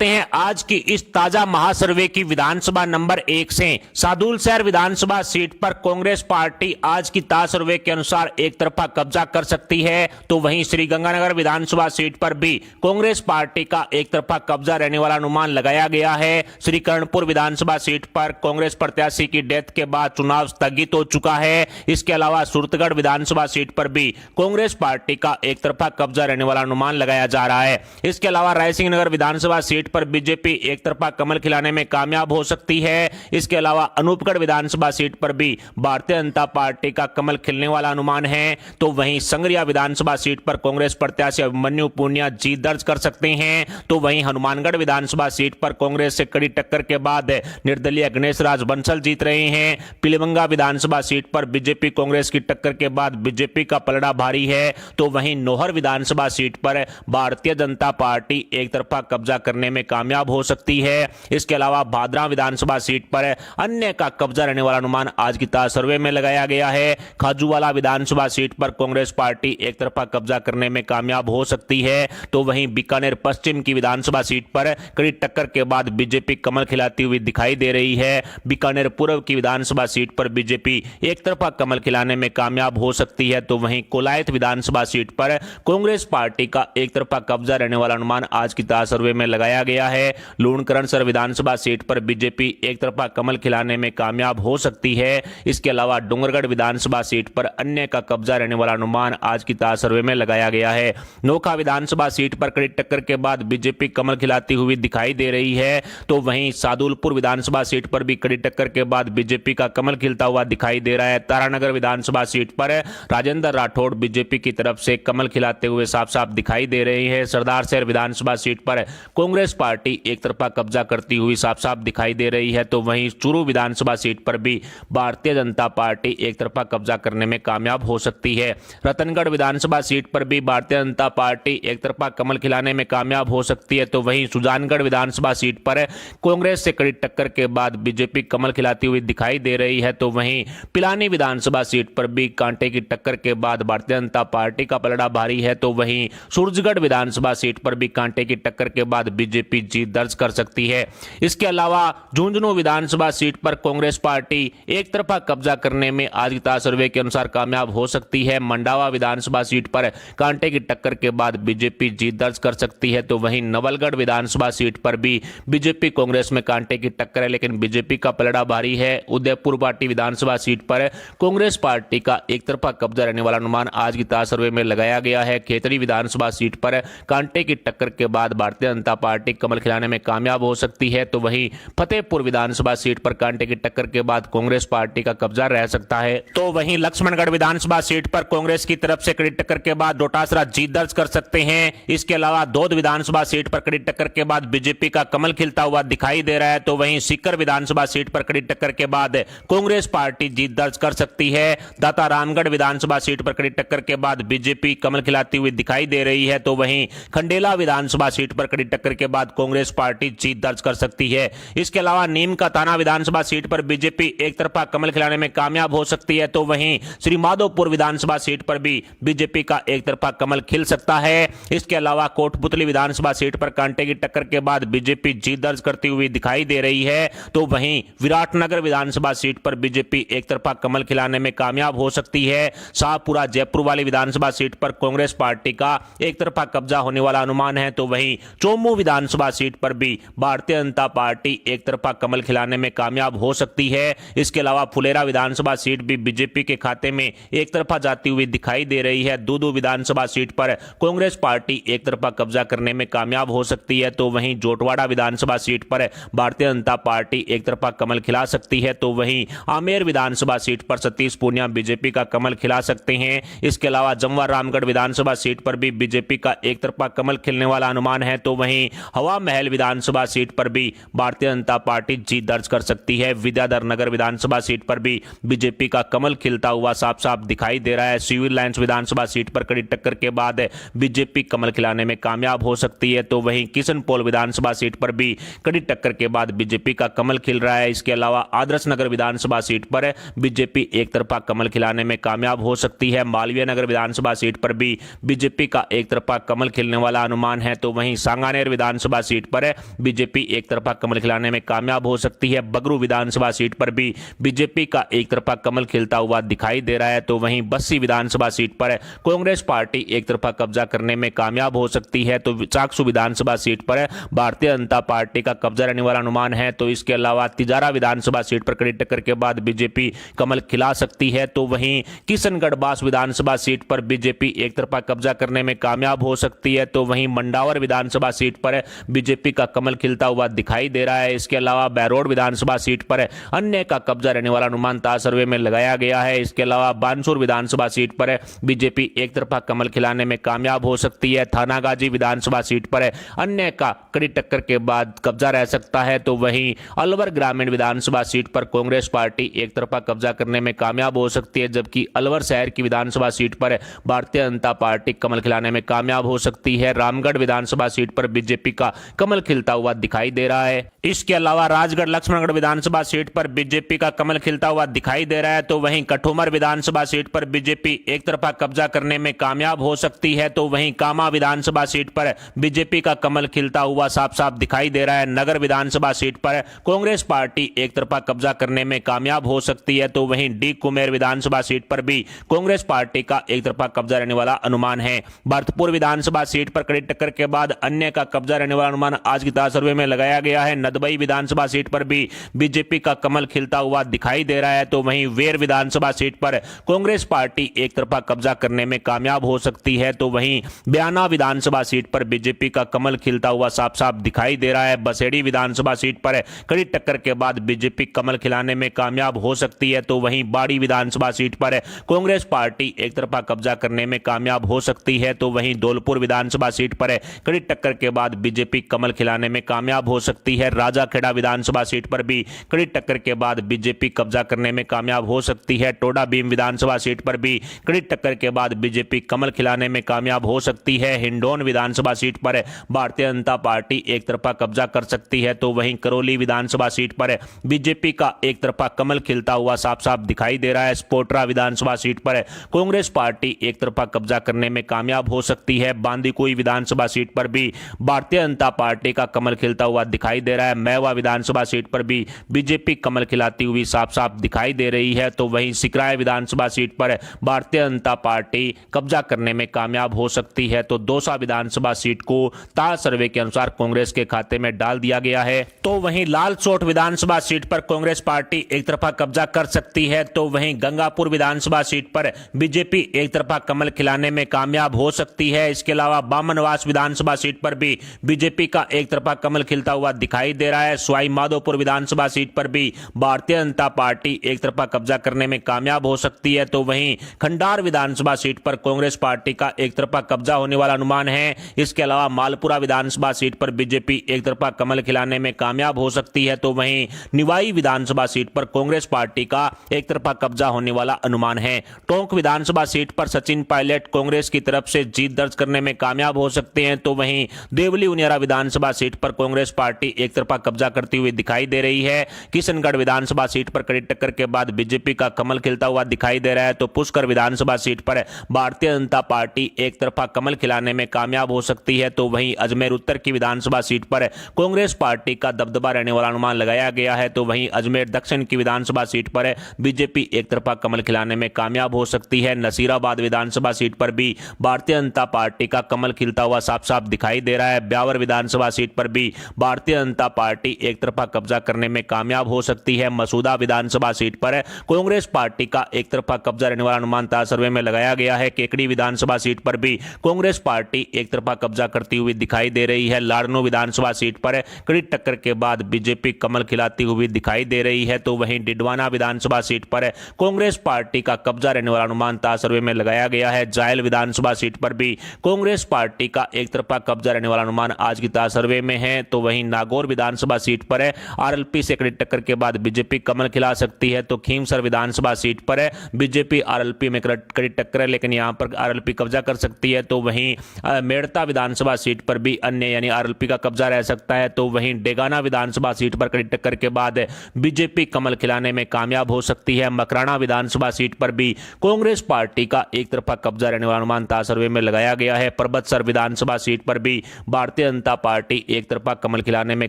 करते हैं आज की इस ताजा महासर्वे की विधानसभा नंबर 1 से। सादुलशहर विधानसभा सीट पर कांग्रेस पार्टी आज की ताजा सर्वे के अनुसार एक तरफा कब्जा कर सकती है, तो वहीं श्रीगंगानगर विधानसभा सीट पर भी कांग्रेस पार्टी का एक तरफा कब्जा रहने वाला अनुमान लगाया गया है। श्री कर्णपुर विधानसभा सीट पर कांग्रेस प्रत्याशी की डेथ के बाद चुनाव स्थगित हो चुका है। इसके अलावा सूरतगढ़ विधानसभा सीट पर भी कांग्रेस पार्टी का एक तरफा कब्जा रहने वाला अनुमान लगाया जा रहा है। इसके अलावा रायसिंह नगर विधानसभा सीट पर बीजेपी एक तरफा कमल खिलाने में कामयाब हो सकती है। इसके अलावा अनूपगढ़ विधानसभा सीट पर भी भारतीय जनता पार्टी का कमल खिलने वाला अनुमान है। तो वहीं संगरिया विधानसभा सीट पर कांग्रेस प्रत्याशी अभिमन्यु पूनिया जीत दर्ज कर सकते हैं। तो वहीं हनुमानगढ़ विधानसभा सीट पर कांग्रेस से कड़ी टक्कर के बाद निर्दलीय गणेश राज बंसल जीत रहे हैं। पिलीभंगा विधानसभा सीट पर बीजेपी कांग्रेस की टक्कर के बाद बीजेपी का पलड़ा भारी है। तो वहीं नौहर विधानसभा सीट पर भारतीय जनता पार्टी एक तरफा कब्जा करने में कामयाब हो सकती है। इसके अलावा भादरा विधानसभा सीट पर अन्य का कब्जा रहने वाला अनुमान आज की ताजा सर्वे में लगाया गया है। खाजूवाला विधानसभा सीट पर कांग्रेस पार्टी एक तरफा कब्जा करने में कामयाब हो सकती है। तो वहीं बीकानेर पश्चिम की विधानसभा सीट पर कड़ी टक्कर के बाद बीजेपी कमल खिलाती हुई दिखाई दे रही है। बीकानेर पूर्व की विधानसभा सीट पर बीजेपी एक तरफा कमल खिलाने में कामयाब हो सकती है। तो वहीं कोलायत विधानसभा सीट पर कांग्रेस पार्टी का एक तरफा कब्जा रहने वाला अनुमान आज की ताजा सर्वे में लगाया गया है। लूणकरणसर विधानसभा सीट पर बीजेपी एक तरफा कमल खिलाने में कामयाब हो सकती है। इसके अलावा डूंगरगढ़ विधानसभा सीट पर अन्य का कब्जा रहने वाला अनुमान आज की ताजा सर्वे में लगाया गया है। नोखा विधानसभा सीट पर कड़ी टक्कर के बाद बीजेपी कमल खिलाती हुई दिखाई दे रही है। तो वहीं सादुलपुर विधानसभा सीट पर भी कड़ी टक्कर के बाद बीजेपी का कमल खिलता हुआ दिखाई दे रहा है। तारानगर विधानसभा सीट पर राजेंद्र राठौड़ बीजेपी की तरफ से कमल खिलाते हुए साफ साफ दिखाई दे रहे हैं। सरदार शहर विधानसभा सीट पर कांग्रेस पार्टी एक तरफा कब्जा करती हुई साफ साफ दिखाई दे रही है। तो वहीं चूरू विधानसभा सीट पर भी भारतीय जनता पार्टी एक तरफा कब्जा करने में कामयाब हो सकती है। रतनगढ़ विधानसभा सीट पर भी भारतीय जनता पार्टी एक तरफा कमल खिलाने में कामयाब हो सकती है। तो वहीं सुजानगढ़ विधानसभा सीट पर कांग्रेस से कड़ी टक्कर के बाद बीजेपी कमल खिलाती हुई दिखाई दे रही है। तो वहीं पिलानी विधानसभा सीट पर भी कांटे की टक्कर के बाद भारतीय जनता पार्टी का पलड़ा भारी है। तो वहीं सूरजगढ़ विधानसभा सीट पर भी कांटे की टक्कर के बाद बीजेपी जीत दर्ज कर सकती है। इसके अलावा झुंझुनू विधानसभा सीट पर कांग्रेस पार्टी एक तरफा कब्जा करने में आज की ताजा सर्वे के अनुसार कामयाब हो सकती है। मंडावा विधानसभा सीट पर कांटे की टक्कर के बाद बीजेपी जीत दर्ज कर सकती है। तो वहीं नवलगढ़ विधानसभा सीट पर भी बीजेपी कांग्रेस में कांटे की टक्कर है, लेकिन बीजेपी का पलड़ा भारी है। उदयपुर पार्टी विधानसभा सीट पर कांग्रेस पार्टी का एक तरफा कब्जा रहने वाला अनुमान आज की ताजा सर्वे में लगाया गया है। खेतड़ी विधानसभा सीट पर कांटे की टक्कर के बाद भारतीय जनता पार्टी कमल खिलाने में कामयाब हो सकती है। तो वहीं फतेहपुर विधानसभा सीट पर कांटे की टक्कर के बाद कांग्रेस पार्टी का कब्जा रह सकता है। तो वहीं लक्ष्मणगढ़ विधानसभा सीट पर कांग्रेस की तरफ से कड़ी टक्कर के बाद डोटासरा जीत दर्ज कर सकते हैं। इसके अलावा दौद विधानसभा सीट पर कड़ी टक्कर के बाद बीजेपी का कमल खिलता हुआ दिखाई दे रहा है। तो वहीं सीकर विधानसभा सीट पर कड़ी टक्कर के बाद कांग्रेस पार्टी जीत दर्ज कर सकती है। दाता रामगढ़ विधानसभा सीट पर कड़ी टक्कर के बाद बीजेपी कमल खिलाती हुई दिखाई दे रही है। तो वहीं खंडेला विधानसभा सीट पर कड़ी टक्कर के बाद कांग्रेस पार्टी जीत दर्ज कर सकती है। इसके अलावा नीम का थाना विधानसभा सीट पर बीजेपी एक तरफा कमल खिलाने में कामयाब हो सकती है। तो वहीं श्री माधोपुर विधानसभा सीट पर भी बीजेपी का एक तरफा कमल खिल सकता है। इसके अलावा कोटपुतली विधानसभा सीट पर कांटे की टक्कर के बाद बीजेपी जीत दर्ज करती हुई दिखाई दे रही है। तो वहीं विराटनगर विधानसभा सीट पर बीजेपी एक तरफा कमल खिलाने में कामयाब हो सकती है। शाहपुरा जयपुर वाली विधानसभा सीट पर कांग्रेस पार्टी का एक तरफा कब्जा होने वाला अनुमान है। तो वहीं चोमू विधानसभा सीट पर भी भारतीय जनता पार्टी एक तरफा कमल खिलाने में कामयाब हो सकती है। इसके अलावा फुलेरा विधानसभा सीट भी बीजेपी के खाते में एक तरफा जाती हुई दिखाई दे रही है। दूदू विधानसभा सीट पर कांग्रेस पार्टी एक तरफा कब्जा करने में कामयाब हो सकती है। तो वहीं जोटवाड़ा विधानसभा सीट पर भारतीय जनता पार्टी एक तरफा कमल खिला सकती है। तो वहीं आमेर विधानसभा सीट पर सतीश पूनिया बीजेपी का कमल खिला सकते हैं। इसके अलावा जमवा रामगढ़ विधानसभा सीट पर भी बीजेपी का एक तरफा कमल खिलने वाला अनुमान है। तो वहीं हवा महल विधानसभा सीट पर भी भारतीय जनता पार्टी जीत दर्ज कर सकती है। विद्याधर नगर विधानसभा सीट पर भी बीजेपी का कमल खिलता हुआ साफ साफ दिखाई दे रहा है। सिविल लाइंस विधानसभा सीट पर कड़ी टक्कर के बाद बीजेपी कमल खिलाने में कामयाब हो सकती है। तो वहीं किशनपोल विधानसभा सीट पर भी कड़ी टक्कर के बाद बीजेपी का कमल खिल रहा है। इसके अलावा आदर्श नगर विधानसभा सीट पर बीजेपी एक तरफा कमल खिलाने में कामयाब हो सकती है। मालवीय नगर विधानसभा सीट पर भी बीजेपी का एक तरफा कमल खिलने वाला अनुमान है। तो वहीं सांगानेर विधानसभा विधानसभा सीट पर बीजेपी एक तरफा कमल खिलाने में कामयाब हो सकती है। बगरू विधानसभा सीट पर भी बीजेपी का एक तरफा कमल खिलता हुआ दिखाई दे रहा है। तो वहीं बस्सी विधानसभा सीट पर कांग्रेस पार्टी एक तरफा कब्जा करने में कामयाब हो सकती है। तो चाकसू विधानसभा सीट पर भारतीय जनता पार्टी का कब्जा रहने वाला अनुमान है। तो इसके अलावा तिजारा विधानसभा सीट पर कड़ी टक्कर के बाद बीजेपी कमल खिला सकती है। तो वहीं किशनगढ़ बास विधानसभा सीट पर बीजेपी एक तरफा कब्जा करने में कामयाब हो सकती है। तो वहीं मंडावर विधानसभा सीट पर बीजेपी का कमल खिलता हुआ दिखाई दे रहा है। इसके अलावा बैरोड विधानसभा सीट पर अन्य का कब्जा रहने वाला अनुमान ताज सर्वे में लगाया गया है। इसके अलावा बानसूर विधानसभा सीट पर बीजेपी एक तरफा कमल खिलाने में कामयाब हो सकती है। थानागाजी विधानसभा सीट पर अन्य का कड़ी टक्कर के बाद कब्जा रह सकता है। तो वहीं अलवर ग्रामीण विधानसभा सीट पर कांग्रेस पार्टी एक तरफा कब्जा करने में कामयाब हो सकती है, जबकि अलवर शहर की विधानसभा सीट पर भारतीय जनता पार्टी कमल खिलाने में कामयाब हो सकती है। रामगढ़ विधानसभा सीट पर बीजेपी का कमल खिलता हुआ दिखाई दे रहा है। इसके अलावा राजगढ़ लक्ष्मणगढ़ विधानसभा सीट पर बीजेपी का कमल खिलता हुआ दिखाई दे रहा है। तो वहीं कठुमर विधानसभा सीट पर बीजेपी एक तरफा कब्जा करने में कामयाब हो सकती है। तो वहीं कामा विधानसभा सीट पर बीजेपी का कमल खिलता हुआ साफ साफ दिखाई दे रहा है। नगर विधानसभा सीट पर कांग्रेस पार्टी एक तरफा कब्जा करने में कामयाब हो सकती है। तो वहीं डी कुमेर विधानसभा सीट पर भी कांग्रेस पार्टी का एक तरफा कब्जा रहने वाला अनुमान है। भरतपुर विधानसभा सीट पर कड़ी टक्कर के बाद अन्य का कब्जा रहने वाला अनुमान आज की ताज सर्वे में लगाया गया है। नदबई विधानसभा सीट पर भी बीजेपी का कमल खिलता हुआ दिखाई दे रहा है। तो वहीं वेर विधानसभा सीट पर कांग्रेस पार्टी एक तरफा कब्जा करने में कामयाब हो सकती है। तो वहीं बयाना विधानसभा सीट पर बीजेपी का कमल खिलता हुआ साफ साफ दिखाई दे रहा है। बसेड़ी विधानसभा सीट पर कड़ी टक्कर के बाद बीजेपी कमल खिलाने में कामयाब हो सकती है। तो वहीं बाड़ी विधानसभा सीट पर कांग्रेस पार्टी एक तरफा कब्जा करने में कामयाब हो सकती है। तो वहीं धौलपुर विधानसभा सीट पर कड़ी टक्कर के बाद बीजेपी कमल खिलाने में कामयाब हो सकती है। राजाखेड़ा विधानसभा सीट पर भी कड़ी टक्कर के बाद बीजेपी कब्जा करने में कामयाब हो सकती है। टोडा भीम विधानसभा सीट पर भी कड़ी टक्कर के बाद बीजेपी कमल खिलाने में कामयाब हो सकती है। हिंडौन विधानसभा सीट पर भारतीय जनता पार्टी एक तरफा कब्जा कर सकती है। तो वहीं करौली विधानसभा सीट पर बीजेपी का एक तरफा कमल खिलता हुआ साफ साफ दिखाई दे रहा है। स्पोट्रा विधानसभा सीट पर कांग्रेस पार्टी एक तरफा कब्जा करने में कामयाब हो सकती है। बांदीकुई विधानसभा सीट पर भी भारतीय जनता पार्टी का कमल खिलता हुआ दिखाई दे रहा है। मैवा विधानसभा सीट पर भी बीजेपी कमल खिलाती हुई साफ साफ दिखाई दे रही है। तो वहीं सिकराय विधानसभा सीट पर भारतीय जनता पार्टी कब्जा करने में कामयाब हो सकती है। तो दौसा विधानसभा सीट को ताज सर्वे के अनुसार कांग्रेस के खाते में डाल दिया गया है। तो वहीं लालसोट विधानसभा सीट पर कांग्रेस पार्टी एक तरफा कब्जा कर सकती है। तो वहीं गंगापुर विधानसभा सीट पर बीजेपी एक तरफा कमल खिलाने में कामयाब हो सकती है। इसके अलावा बामनवास विधानसभा सीट पर भी बीजेपी का एक तरफा कमल खिलता हुआ दिखाई दे रहा है। सवाई माधोपुर विधानसभा सीट पर भी भारतीय जनता पार्टी एक तरफा कब्जा करने में कामयाब हो सकती है। तो वहीं खंडार विधानसभा सीट पर कांग्रेस पार्टी का एक तरफा कब्जा होने वाला अनुमान है। इसके अलावा मालपुरा विधानसभा सीट पर बीजेपी एक तरफा कमल खिलाने में कामयाब हो सकती है। तो वहीं निवाई विधानसभा सीट पर कांग्रेस पार्टी का एक तरफा कब्जा होने वाला अनुमान है। टोंक विधानसभा सीट पर सचिन पायलट कांग्रेस की तरफ से जीत दर्ज करने में कामयाब हो सकते हैं। तो वहीं देवली उनियारा विधानसभा सीट पर कांग्रेस पार्टी एक तरफा कब्जा करती हुई दिखाई दे रही है। किशनगढ़ विधानसभा सीट पर कड़ी टक्कर के बाद बीजेपी का कमल खिलता हुआ दिखाई दे रहा है। तो पुष्कर विधानसभा सीट पर भारतीय जनता पार्टी एक तरफा कमल खिलाने में कामयाब हो सकती है। तो वहीं अजमेर उत्तर की विधानसभा सीट पर कांग्रेस पार्टी का दबदबा रहने वाला अनुमान लगाया गया है। तो वहीं अजमेर दक्षिण की विधानसभा सीट पर बीजेपी एक तरफा कमल खिलाने में कामयाब हो सकती है। नसीराबाद विधानसभा सीट पर भी भारतीय जनता पार्टी का कमल खिलता हुआ साफ साफ दिखाई दे रहा है। ब्यावर विधानसभा सीट पर भी भारतीय जनता पार्टी एक तरफा कब्जा करने में कामयाब हो सकती है। मसूदा विधानसभा सीट पर कांग्रेस पार्टी का एक तरफा कब्जा रहने वाला अनुमान ताज सर्वे में लगाया गया है। केकड़ी विधानसभा सीट पर भी कांग्रेस पार्टी एक तरफा कब्जा करती हुई दिखाई दे रही है। लाड़नो विधानसभा सीट पर कड़ी टक्कर के बाद बीजेपी कमल खिलाती हुई दिखाई दे रही है। तो वहीं डिडवाना विधानसभा सीट पर कांग्रेस पार्टी का कब्जा रहने वाला अनुमान ताज सर्वे में लगाया गया है। जायल विधानसभा सीट पर भी कांग्रेस पार्टी का एक तरफा कब्जा रहने वाला अनुमान आज की ताज सर्वे में है। तो वहीं नागौर विधानसभा सीट पर आरएलपी से कड़ी टक्कर के बाद बीजेपी कमल खिला सकती है। तो खीमसर विधानसभा सीट पर बीजेपी आरएलपी में कड़ी टक्कर है, लेकिन यहां पर आरएलपी कब्जा कर सकती है। तो वहीं मेड़ता विधानसभा सीट पर भी अन्य यानी आरएलपी का कब्जा रह सकता है। तो वहीं डेगाना विधानसभा सीट पर कड़ी टक्कर के बाद बीजेपी कमल खिलाने में कामयाब हो सकती है। मकराना विधानसभा सीट पर भी कांग्रेस पार्टी का एक तरफा कब्जा रहने वाला अनुमान ताज सर्वे में लगाया गया है। परबतसर विधानसभा सीट पर भी भारतीय जनता पार्टी एक तरफा कमल खिलाने में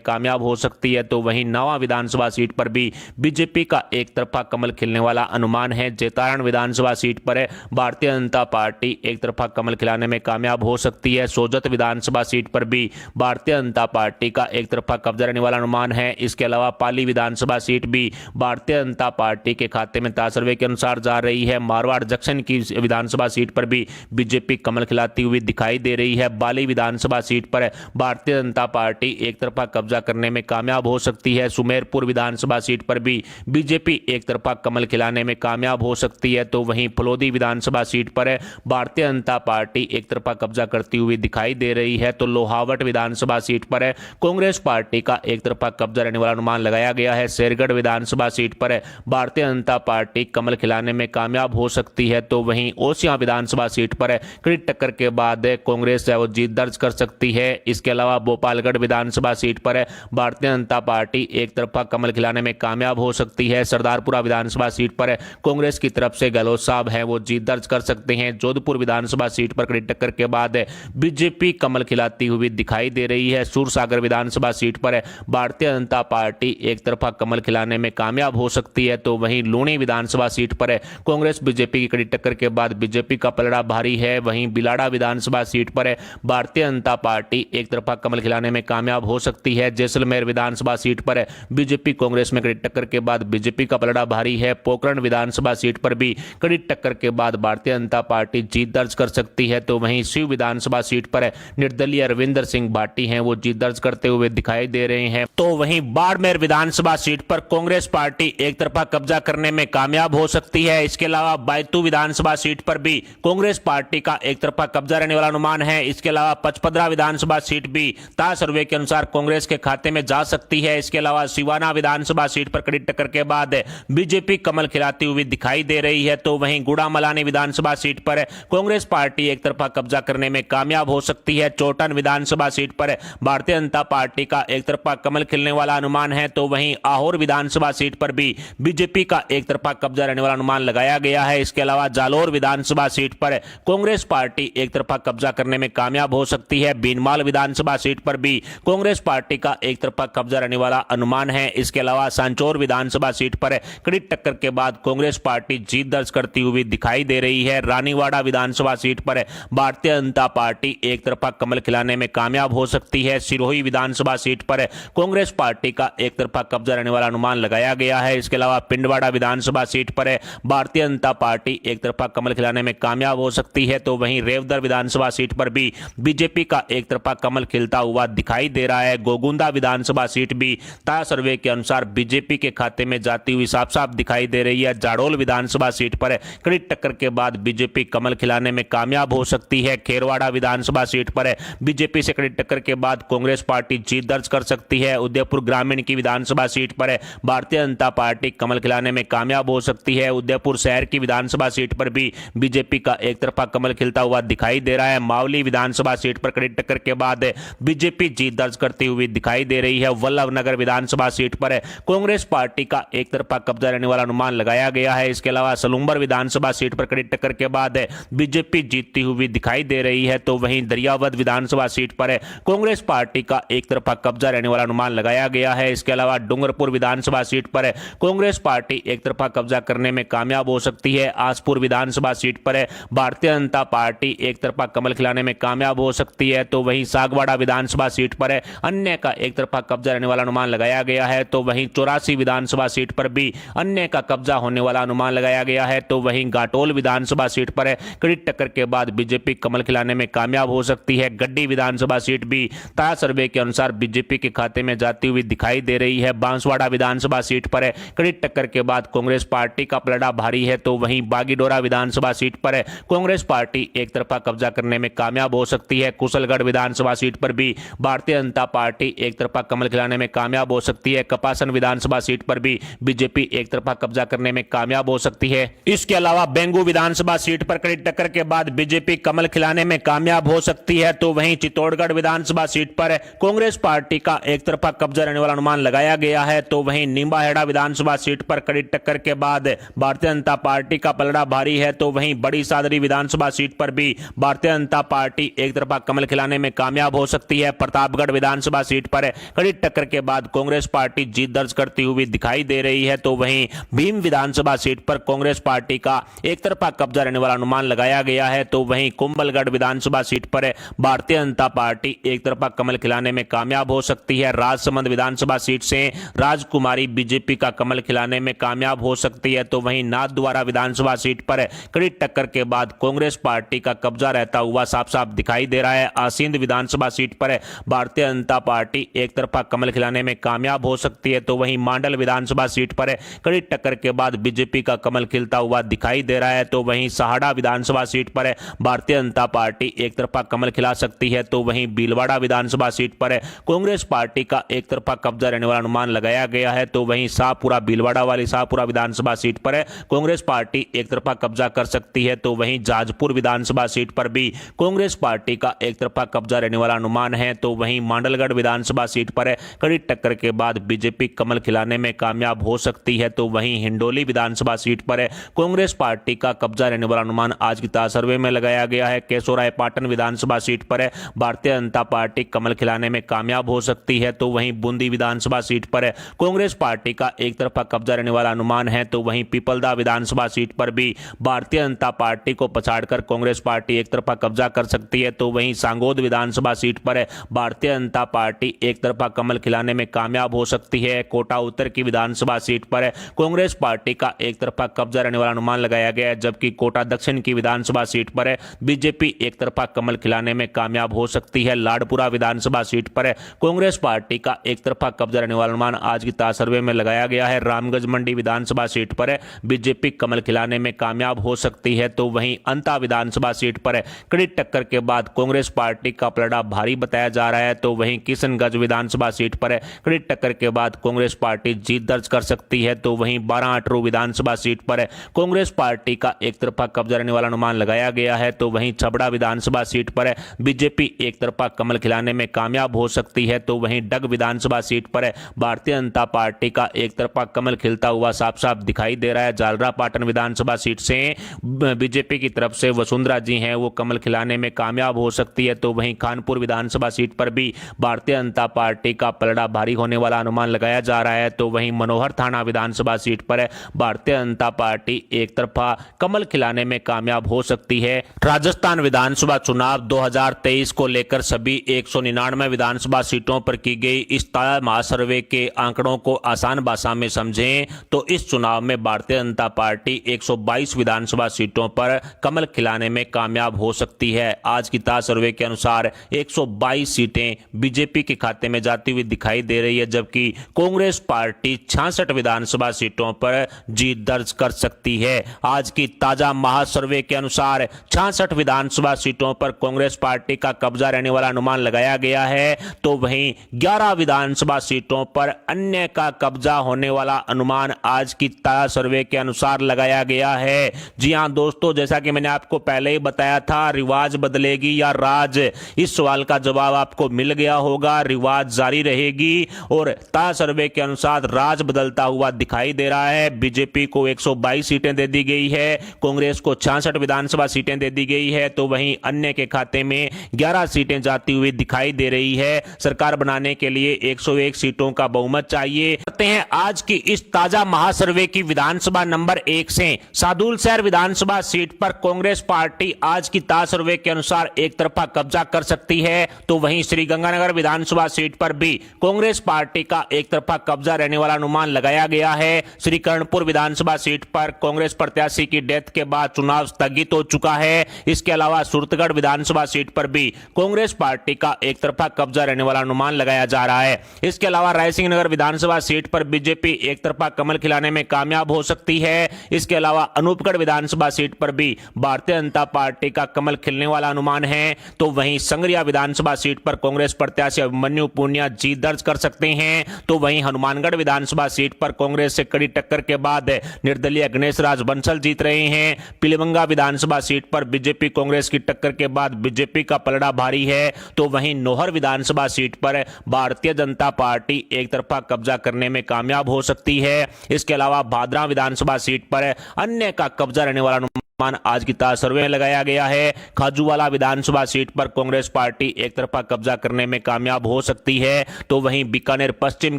कामयाब हो सकती है, तो वहीं नवा विधानसभा सीट पर भी बीजेपी का एक तरफा कमल खिलने वाला अनुमान है। जैतारण विधानसभा सीट पर भारतीय जनता पार्टी एक तरफा कमल खिलाने में कामयाब हो सकती है। सोजत विधानसभा सीट पर भी भारतीय जनता पार्टी का एक तरफा कब्जा रहने वाला अनुमान है। इसके अलावा पाली विधानसभा सीट भी भारतीय जनता पार्टी के खाते में ताज सर्वे के अनुसार जा रही है। मारवाड़ जंक्शन की विधानसभा सीट पर भी बीजेपी कमल खिलाती हुई दिखाई दे रही है। बाली विधानसभा सीट पर भारतीय जनता पार्टी एक तरफा कब्जा करने में कामयाब हो सकती है। सुमेरपुर विधानसभा सीट पर भी बीजेपी एक तरफा कमल खिलाने में कामयाब हो सकती है, तो वहीं फलोदी विधानसभा सीट पर भारतीय जनता पार्टी एक तरफा कब्जा करती हुई दिखाई दे रही है। तो लोहावट विधानसभा सीट पर कांग्रेस पार्टी का एक तरफा कब्जा रहने वाला अनुमान लगाया गया है। शेरगढ़ विधानसभा सीट पर भारतीय जनता पार्टी कमल खिलाने में कामयाब हो सकती है, तो वहीं ओसियां विधानसभा सीट पर कड़ी टक्कर के बाद कांग्रेस है वो जीत दर्ज कर सकती है। इसके अलावा भोपालगढ़ विधानसभा सीट पर भारतीय जनता पार्टी एक तरफा कमल खिलाने में कामयाब हो सकती है। सरदारपुरा विधानसभा सीट पर कांग्रेस की तरफ से गहलोत साहब हैं वो जीत दर्ज कर सकते हैं। जोधपुर विधानसभा सीट पर कड़ी टक्कर के बाद बीजेपी कमल खिलाती हुई दिखाई दे रही है। सूरसागर विधानसभा सीट पर भारतीय जनता पार्टी एक तरफा कमल खिलाने में कामयाब हो सकती है, तो वहीं लूणी विधानसभा सीट पर कांग्रेस बीजेपी की कड़ी टक्कर के बाद बीजेपी का पलड़ा भारी है। वहीं बिलाड़ा विधानसभा सीट पर भारतीय जनता पार्टी एक तरफा कमल खिलाने में कामयाब हो सकती है। जैसलमेर विधानसभा सीट पर बीजेपी कांग्रेस में कड़ी टक्कर के बाद बीजेपी का पलड़ा भारी है। पोखरण विधानसभा सीट पर भी कड़ी टक्कर के बाद भारतीय जनता पार्टी जीत दर्ज कर सकती है, तो वहीं शिव विधानसभा सीट पर निर्दलीय रविंदर सिंह भाटी हैं वो जीत दर्ज करते हुए दिखाई दे रहे हैं। तो वहीं बाड़मेर विधानसभा सीट पर कांग्रेस पार्टी एक तरफा कब्जा करने में कामयाब हो सकती है। इसके अलावा बैतू विधानसभा सीट पर भी कांग्रेस पार्टी का एक तरफा कब्जा रहने वाला अनुमान है। इसके अलावा पचपदरा विधानसभा सीट भी ताज सर्वे के अनुसार कांग्रेस के खाते में जा सकती है। इसके अलावा सिवाना विधानसभा सीट पर कड़ी टक्कर के बाद बीजेपी कमल खिलाती हुई दिखाई दे रही है, तो वहीं गुड़ामलानी विधानसभा सीट पर कांग्रेस पार्टी एक तरफा कब्जा करने में कामयाब हो सकती है। चोटन विधानसभा सीट पर भारतीय जनता पार्टी का एक तरफा कमल खिलने वाला अनुमान है, तो वहीं आहोर विधानसभा सीट पर भी बीजेपी का एक तरफा कब्जा रहने वाला अनुमान लगाया गया है। इसके अलावा जालोर विधानसभा सीट पर कांग्रेस पार्टी एक तरफा कब्जा करने में कामयाब हो सकती है। बीनमाल विधानसभा सीट पर भी कांग्रेस पार्टी का एक तरफा कब्जा रहने वाला अनुमान है। इसके अलावा सांचौर विधानसभा सीट पर कड़ी टक्कर के बाद कांग्रेस पार्टी जीत दर्ज करती हुई दिखाई दे रही है। रानीवाड़ा विधानसभा सीट पर भारतीय जनता पार्टी एक तरफा कमल खिलाने में कामयाब हो सकती है। सिरोही विधानसभा सीट पर कांग्रेस पार्टी का एक तरफा कब्जा रहने वाला अनुमान लगाया गया है। इसके अलावा पिंडवाड़ा विधानसभा सीट पर भारतीय जनता पार्टी एक तरफा कमल खिलाने में कामयाब हो सकती है, तो वहीं रेवदर विधानसभा सीट पर भी बीजेपी का एक तरफा कमल खिलता हुआ दिखाई दे रहा है। गोगुंदा विधानसभा सीट भी ताजा सर्वे के अनुसार बीजेपी के खाते में जाती हुई साफ साफ दिखाई दे रही है। जाडोल विधानसभा सीट पर कड़ी टक्कर के बाद बीजेपी कमल खिलाने में कामयाब हो सकती है। खेरवाड़ा विधानसभा सीट पर बीजेपी से कड़ी टक्कर के बाद कांग्रेस पार्टी जीत दर्ज कर सकती है। उदयपुर ग्रामीण की विधानसभा सीट पर भारतीय जनता पार्टी कमल खिलाने में कामयाब हो सकती है। उदयपुर शहर की विधानसभा सीट पर भी बीजेपी का एक तरफा कमल खिलता हुआ दिखाई दे रहा है। मावली विधानसभा सीट पर कड़ी टक्कर के बाद बीजेपी जीत दर्ज करती हुई दिखाई दे रही है। वल्लभनगर विधानसभा सीट पर कांग्रेस पार्टी का एक तरफा कब्जा रहने वाला अनुमान लगाया गया है। इसके अलावा सलूंबर विधानसभा सीट पर कड़ी टक्कर के बाद बीजेपी जीतती हुई दिखाई दे रही है, तो वहीं दरियावद विधानसभा सीट पर कांग्रेस पार्टी का एक तरफा कब्जा रहने वाला अनुमान लगाया गया है। इसके अलावा डूंगरपुर विधानसभा सीट पर कांग्रेस पार्टी एक तरफा कब्जा करने में कामयाब हो सकती है। आसपुर विधानसभा सीट पर भारतीय जनता पार्टी एक तरफा कमल खिलाने में कामयाब हो सकती है, तो वहीं सागवाड़ा विधानसभा सीट पर अन्य का एक तरफा कब्जा रहने वाला अनुमान लगाया गया है, तो वहीं 84 विधानसभा सीट पर भी अन्य का कब्जा होने वाला अनुमान लगाया गया है, तो वहीं घाटोल विधानसभा सीट पर कड़ी टक्कर के बाद बीजेपी कमल खिलाने में कामयाब हो सकती है। गड्डी विधानसभा सीट भी ताजा सर्वे के अनुसार बीजेपी के खाते में जाती हुई दिखाई दे रही है। बांसवाड़ा विधानसभा सीट पर कड़ी टक्कर के बाद कांग्रेस पार्टी का पलड़ा भारी है, तो वहीं बागीडोरा विधानसभा सीट पर कांग्रेस पार्टी एक तरफा कब्जा करने में कामयाब हो सकती है। कुशलगढ़ विधानसभा सीट पर भी भारतीय जनता पार्टी एक तरफा कमल खिलाने में कामयाब हो सकती है। कपासन विधानसभा सीट पर भी बीजेपी एक तरफा कब्जा करने में कामयाब हो सकती है। इसके अलावा बेंगू विधानसभा सीट पर कड़ी टक्कर के बाद बीजेपी कमल खिलाने में कामयाब हो सकती है, तो वहीं चित्तौड़गढ़ विधानसभा सीट पर कांग्रेस पार्टी का एक तरफा कब्जा रहने वाला अनुमान लगाया गया है, तो वहीं निम्बाहेड़ा विधानसभा सीट पर कड़ी टक्कर के बाद भारतीय जनता पार्टी का पलड़ा भारी है, तो वहीं बड़ी सादरी विधानसभा सीट पर भी भारतीय जनता पार्टी एक तरफा कमल खिलाने में कामयाब कामयाब हो सकती है। प्रतापगढ़ विधानसभा सीट पर कड़ी टक्कर के बाद कांग्रेस पार्टी जीत दर्ज करती हुई दिखाई दे रही है, तो वहीं भीम विधानसभा सीट पर कांग्रेस पार्टी का एक तरफा कब्जा रहने वाला अनुमान लगाया गया है। तो वहीं कुंभलगढ़ विधानसभा सीट पर भारतीय जनता पार्टी एक तरफा कमल खिलाने में कामयाब हो सकती है। राजसमंद विधानसभा सीट से राजकुमारी बीजेपी का कमल खिलाने में कामयाब हो सकती है। तो वहीं नाथद्वारा विधानसभा सीट पर कड़ी टक्कर के बाद कांग्रेस पार्टी का कब्जा रहता हुआ साफ साफ दिखाई दे रहा है। आसींद विधानसभा सीट पर भारतीय जनता पार्टी एक तरफा कमल खिलाने में कामयाब हो सकती है। तो वहीं मांडल विधानसभा सीट पर कड़ी टक्कर के बाद बीजेपी का कमल खिलता हुआ दिखाई दे रहा है। तो वहीं सहाड़ा विधानसभा सीट पर भारतीय जनता पार्टी एक तरफा कमल खिला सकती है। तो वहीं भीलवाड़ा विधानसभा सीट पर कांग्रेस पार्टी का एक तरफा कब्जा रहने वाला अनुमान लगाया गया है। तो वहीं शाहपुरा भीलवाड़ा वाली शाहपुरा विधानसभा सीट पर कांग्रेस पार्टी एक तरफा कब्जा कर सकती है। तो वहीं जाजपुर विधानसभा सीट पर भी कांग्रेस पार्टी का एक तरफा कब्जा रहने वाला अनुमान है। तो वहीं मांडलगढ़ विधानसभा सीट पर कड़ी टक्कर के बाद बीजेपी कमल खिलाने में कामयाब हो सकती है। तो वहीं हिंडोली विधानसभा सीट पर कांग्रेस पार्टी का कब्जा रहने वाला अनुमान आज की ताजा सर्वे में लगाया गया है। केशोरायपाटन विधानसभा सीट पर भारतीय जनता पार्टी कमल खिलाने में कामयाब हो सकती है। तो वहीं बूंदी विधानसभा सीट पर कांग्रेस पार्टी का एक तरफा कब्जा रहने वाला अनुमान है। तो वहीं पिपलदा विधानसभा सीट पर भी भारतीय जनता पार्टी को पछाड़कर कांग्रेस पार्टी एक तरफा कब्जा कर सकती है। तो वहीं सांगोद विधानसभा सीट पर भारतीय जनता पार्टी एक तरफा कमल खिलाने में कामयाब हो सकती है। कोटा उत्तर की विधानसभा सीट पर कांग्रेस पार्टी का एक तरफा कब्जा रहने वाला अनुमान लगाया गया है, जबकि कोटा दक्षिण की विधानसभा सीट पर बीजेपी एक तरफा कमल खिलाने में कामयाब हो सकती है। लाडपुरा विधानसभा सीट पर कांग्रेस पार्टी का एक तरफा कब्जा रहने वाला अनुमान आज की ताजा सर्वे में लगाया गया है। रामगंज मंडी विधानसभा सीट पर बीजेपी कमल खिलाने में कामयाब हो सकती है। तो वहीं अंता विधानसभा सीट पर कड़ी टक्कर के बाद कांग्रेस पार्टी का पलड़ा भारी बताया जा रहा है। तो वहीं किशनगंज विधानसभा सीट पर कड़ी टक्कर के बाद कांग्रेस पार्टी जीत दर्ज कर सकती है। तो वहीं 12 विधानसभा सीट पर कांग्रेस पार्टी का एक तरफा कब्जा रहने वाला अनुमान लगाया गया है। तो वहीं छबड़ा विधानसभा सीट पर बीजेपी एक तरफा कमल खिलाने में कामयाब हो सकती है। तो वहीं डग विधानसभा सीट पर भारतीय जनता पार्टी का एक तरफा कमल खिलता हुआ साफ साफ दिखाई दे रहा है। जालरापाटन विधानसभा सीट से बीजेपी की तरफ से वसुंधरा जी हैं, वो कमल खिलाने में कामयाब हो सकती है। तो वहीं कानपुर विधानसभा सीट पर भी भारतीय जनता पार्टी का पलड़ा भारी होने वाला अनुमान लगाया जा रहा है। तो वहीं मनोहर थाना विधानसभा सीट पर भारतीय जनता पार्टी एक तरफा कमल खिलाने में कामयाब हो सकती है। राजस्थान विधानसभा चुनाव 2023 को लेकर सभी 199 विधानसभा सीटों पर की गई इस ताजा महासर्वे के आंकड़ों को आसान भाषा में समझें तो इस चुनाव में भारतीय जनता पार्टी 122 विधानसभा सीटों पर कमल खिलाने में कामयाब हो सकती है। आज की ताजा सर्वे के अनुसार 122 सीटें बीजेपी के खाते में जाती हुई दिखाई दे रही है, जबकि कांग्रेस पार्टी 66 विधानसभा सीटों पर जीत दर्ज कर सकती है। आज की ताजा महासर्वे के अनुसार 66 विधानसभा सीटों पर कांग्रेस पार्टी का कब्जा रहने वाला अनुमान लगाया गया है। तो वहीं 11 विधानसभा सीटों पर अन्य का कब्जा होने वाला अनुमान आज की ताजा सर्वे के अनुसार लगाया गया है। जी हां दोस्तों, जैसा कि मैंने आपको पहले ही बताया था, रिवाज बदलेगी या राज, इस सवाल का जवाब आपको मिल गया होगा। रिवाज जारी रहेगी और ताजा सर्वे के अनुसार राज बदलता हुआ दिखाई दे रहा है। बीजेपी को 122 सीटें दे दी गई है, कांग्रेस को 66 विधानसभा सीटें दे दी गई है। तो वहीं अन्य के खाते में 11 सीटें जाती हुई दिखाई दे रही है। सरकार बनाने के लिए 101 सीटों का बहुमत चाहिए। करते हैं आज की इस ताजा महासर्वे की विधानसभा नंबर 1 से सादुल शहर विधानसभा सीट पर कांग्रेस पार्टी आज की ताजा सर्वे के अनुसार एक तरफा कब्जा कर सकती है। तो वहीं श्रीगंगानगर विधानसभा सीट पर भी कांग्रेस पार्टी का एक तरफा कब्जा रहने वाला अनुमान लगाया गया है। श्री कर्णपुर विधानसभा सीट पर कांग्रेस प्रत्याशी की डेथ के बाद चुनाव स्थगित हो चुका है। इसके अलावा सुरतगढ़ विधानसभा सीट पर भी कांग्रेस पार्टी का एक तरफा कब्जा रहने वाला अनुमान लगाया जा रहा है। इसके अलावा रायसिंह नगर विधानसभा सीट पर बीजेपी एक तरफा कमल खिलाने में कामयाब हो सकती है। इसके अलावा अनूपगढ़ विधानसभा सीट पर भी भारतीय जनता पार्टी का कमल खिलने वाला अनुमान है। तो वहीं संगरिया विधानसभा सीट पर कांग्रेस प्रत्याशी अभिमन्यु पुनिया जीत दर्ज कर सकते हैं। तो वहीं हनुमानगढ़ विधानसभा सीट पर कांग्रेस से कड़ी टक्कर के बाद निर्दलीय गणेश राज बंसल जीत रहे हैं। पिलीभंगा विधानसभा सीट पर बीजेपी कांग्रेस की टक्कर के बाद बीजेपी का पलड़ा भारी है। तो वहीं नौहर विधानसभा सीट पर भारतीय जनता पार्टी एक तरफा कब्जा करने में कामयाब हो सकती है। इसके अलावा भादरा विधानसभा सीट पर अन्य का कब्जा रहने वाला अनुमान आज की ताज़ा सर्वे में लगाया गया है। खाजूवाला विधानसभा सीट पर कांग्रेस पार्टी एक तरफा कब्जा करने में कामयाब हो सकती है, तो वहीं बीकानेर पश्चिम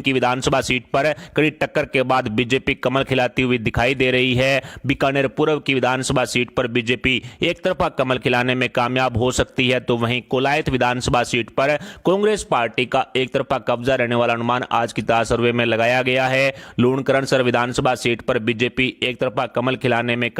की विधानसभा सीट पर कड़ी टक्कर के बाद बीजेपी कमल खिलाती हुई दिखाई दे रही है। बीकानेर पूर्व की विधानसभा सीट पर बीजेपी एक तरफा कमल खिलाने में कामयाब हो सकती है, तो वहीं कोलायत विधानसभा सीट पर कांग्रेस पार्टी का एक तरफा कब्जा रहने वाला अनुमान आज की ताज़ा सर्वे में लगाया गया है। लूणकरणसर विधानसभा सीट पर बीजेपी एक तरफा कमल खिलाने में